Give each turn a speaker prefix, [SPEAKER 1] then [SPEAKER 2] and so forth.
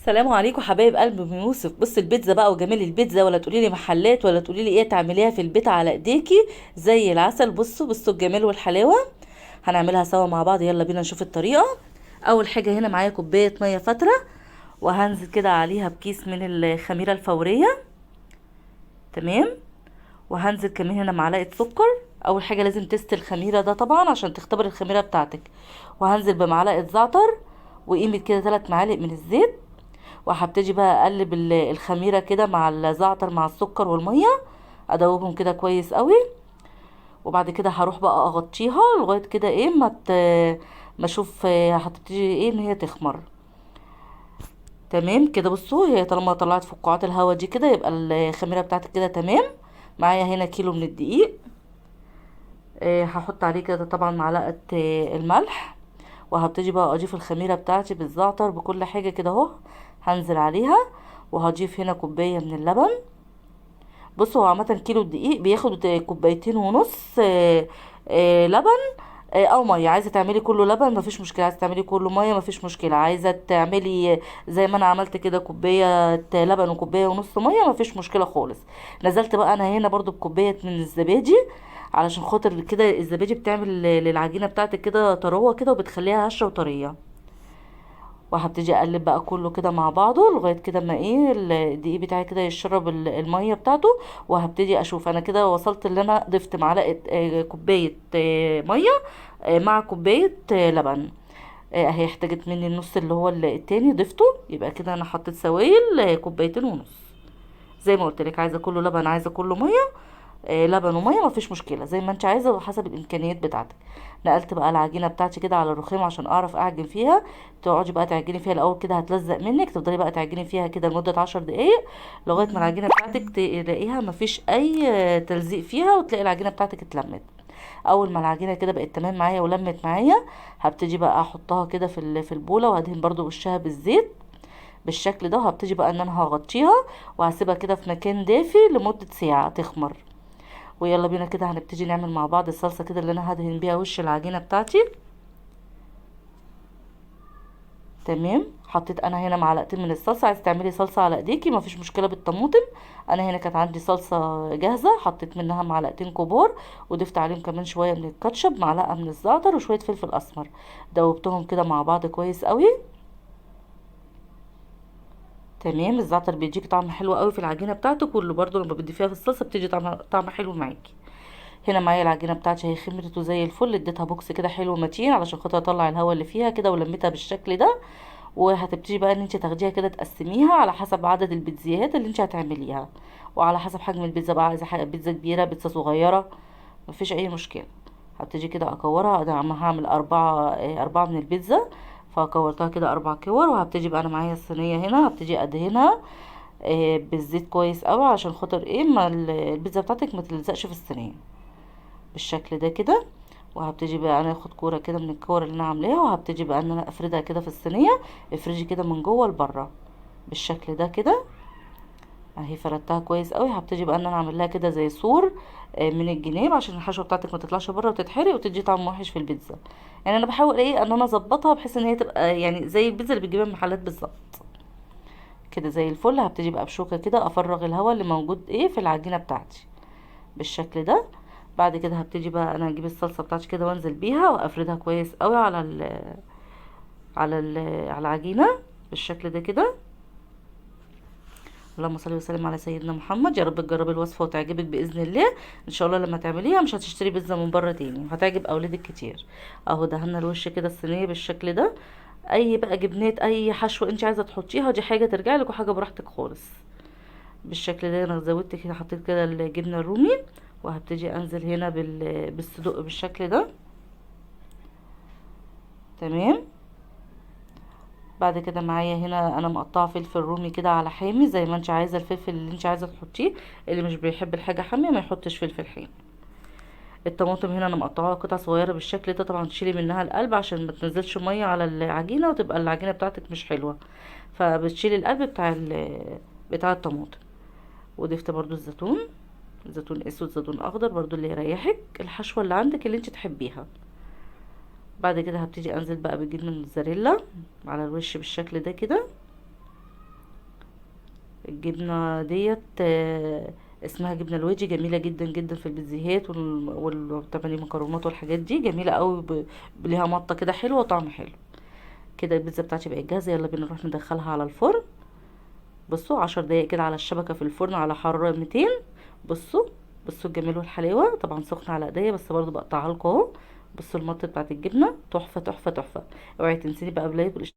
[SPEAKER 1] السلام عليكم حبايب قلب ام يوسف. بص البيتزا بقى وجمال البيتزا، ولا تقولي لي محلات ولا تقولي لي ايه، تعمليها في البيت على ايديكي زي العسل. بصوا الجمال والحلاوه. هنعملها سوا مع بعض، يلا بينا نشوف الطريقه. اول حاجه هنا معايا كوبايه ميه فتره، وهنزل كده عليها بكيس من الخميره الفوريه. تمام. وهنزل كمان هنا معلقه سكر. اول حاجه لازم تست الخميره ده طبعا عشان تختبر الخميره بتاعتك. وهنزل بمعلقه زعتر، وقيمه كده 3 معالق من الزيت. وهبتدي بقى اقلب الخميره كده مع الزعتر مع السكر والميه، ادوبهم كده كويس قوي. وبعد كده هروح بقى اغطيها لغايه كده ايه ما اشوف هتبتدي ايه ان هي تخمر. تمام كده. بصوا هي طالما طلعت فقاعات الهواء دي كده يبقى الخميره بتاعتك كده تمام. معايا هنا كيلو من الدقيق. هحط عليه كده طبعا معلقه الملح. وهبتدي بقى اضيف الخميره بتاعتي بالزعتر بكل حاجه كده اهو. هنزل عليها. وهضيف هنا كوبايه من اللبن. بصوا هو عامه كيلو الدقيق بياخد كوبايتين ونص لبن او ميه. عايزه تعملي كله لبن مفيش مشكله، عايزه تعملي كله ميه مفيش مشكله، عايزه تعملي زي ما انا عملت كده كوبايه لبن وكوبايه ونص ميه مفيش مشكله خالص. نزلت بقى انا هنا برضو بكوبايه من الزبادي، علشان خاطر كده الزبادي بتعمل للعجينه بتاعتك كده طراوه كده وبتخليها هشه وطريه. وهبتدي اقلب بقى كله كده مع بعضه لغايه كده ما ايه الدقيق بتاعي كده يشرب الميه بتاعته. وهبتدي اشوف انا كده وصلت اللي انا ضفت معلقه كوبايه ميه مع كوبايه لبن. اهي احتاجت مني النص اللي هو التاني ضفته، يبقى كده انا حطيت سوائل كوبايتين ونص. زي ما قلت لك، عايزه كله لبن عايزه كله ميه. لبن وميه مفيش مشكله زي ما انت عايزه وحسب الامكانيات بتاعتك. نقلت بقى العجينه بتاعتي كده على الرخام عشان اعرف اعجن فيها. تقعدي بقى تعجني فيها الاول كده هتلزق منك، تفضلي بقى تعجني فيها كده لمده 10 دقايق لغايه ما العجينه بتاعتك تلاقيها مفيش اي تلزيق فيها، وتلاقي العجينه بتاعتك اتلمت. اول ما العجينه كده بقت تمام معايا ولمت معايا، هبتدي بقى احطها كده في البوله، وهدهن برضو وشها بالزيت بالشكل ده. وهبتدي بقى ان انا هغطيها وهسيبها كده في مكان دافي لمده ساعه تخمر. ويلا بينا كده هنبتدي نعمل مع بعض الصلصه كده اللي انا هدهن بيها وش العجينه بتاعتي. تمام. حطيت انا هنا معلقتين من الصلصه، عايز تعملي صلصه على ايديكي مفيش مشكله بالطماطم. انا هنا كانت عندي صلصه جاهزه، حطيت منها معلقتين كبار، وضفت عليهم كمان شويه من الكاتشب، معلقه من الزعتر، وشويه فلفل اسمر. دوبتهم كده مع بعض كويس قوي. تمام. الزعتر بيديكي طعم حلو قوي في العجينه بتاعتك، واللي برضو لما بتضيفيها في الصلصه بتدي طعم حلو معاكي. هنا معايا العجينه بتاعتي هي خمرت وزي الفل، اديتها بوكس كده حلو متين علشان خاطر اطلع الهواء اللي فيها كده، ولميتها بالشكل ده. وهتبتدي بقى ان انت تاخديها كده تقسميها على حسب عدد البيتزيات اللي انت هتعمليها، وعلى حسب حجم البيتزا بقى، عايزه بيتزا كبيره بيتزا صغيره مفيش اي مشكله. هبتدي كده اكورها، انا هعمل 4 من البيتزا، فكورتها كده 4 كور. وهبتدي بقى انا معايا الصينيه هنا هبتدي ادهنها بالزيت كويس قوي علشان خاطر ايه ما البيتزا بتاعتك ما تلزقش في الصينيه بالشكل ده كده. وهبتدي بقى انا اخد كوره كده من الكور اللي انا عاملاها، وهبتدي بقى ان انا افردها كده في الصينيه. افرجي كده من جوه لبره بالشكل ده كده. اهي فردتها كويس قوي. هبتدي بقى ان انا اعمل لها كده زي سور من الجناب عشان الحشوه بتاعتك ما تطلعش بره وتتحرق وتدي طعم وحش في البيتزا. يعني انا بحاول ايه ان انا اظبطها بحيث ان هي تبقى يعني زي البيتزا اللي بتجيبها من المحلات بالظبط كده زي الفل. هبتدي بقى بشوكه كده افرغ الهواء اللي موجود ايه في العجينه بتاعتي بالشكل ده. بعد كده هبتدي بقى انا اجيب الصلصه بتاعتي كده وانزل بيها وافردها كويس قوي على العجينه بالشكل ده كده. اللهم صل وسلم على سيدنا محمد. يا رب تجربي الوصفه وتعجبك باذن الله. ان شاء الله لما تعمليها مش هتشتري بيتزا من بره تاني، هتعجب اولادك كتير. اهو دهنا الوش كده الصينيه بالشكل ده. اي بقى جبنات اي حشوه انت عايزه تحطيها دي حاجه ترجع لك وحاجه براحتك خالص. بالشكل ده انا زودت كده حطيت كده الجبنه الرومي. وهبتدي انزل هنا بالصدق بالشكل ده. تمام. بعد كده معايا هنا انا مقطعه فلفل رومي كده على حامي زي ما انت عايزه، الفلفل اللي انت عايزه تحطيه. اللي مش بيحب الحاجه حاميه ما يحطش فلفل حامي. الطماطم هنا انا مقطعاها قطع صغيره بالشكل ده، طبعا تشيلي منها القلب عشان ما تنزلش ميه على العجينه وتبقى العجينه بتاعتك مش حلوه. فبتشيلي القلب بتاع الطماطم. وضفت برضو الزيتون، زيتون اسود زيتون اخضر برضو اللي يريحك، الحشوه اللي عندك اللي انت تحبيها. بعد كده هبتدي انزل بقى بالجبنه الموتزاريلا على الوش بالشكل ده كده. الجبنه ديت اسمها جبنه الويجي، جميله جدا جدا في البيتزاهات والتباني مكرونات والحاجات دي، جميله قوي ليها مطه كده حلوه وطعم حلو. كده البيتزا بتاعتي بقت جاهزه، يلا بينا نروح ندخلها على الفرن. بصوا 10 دقايق كده على الشبكه في الفرن على حراره 200. بصوا، بصوا الجمال والحلاوه، طبعا سخنه على ايديا بس برضو بقطعها لكم اهو. بصوا المطه بتاعت الجبنه تحفه تحفه تحفه. اوعي تنسيني بقى بلايك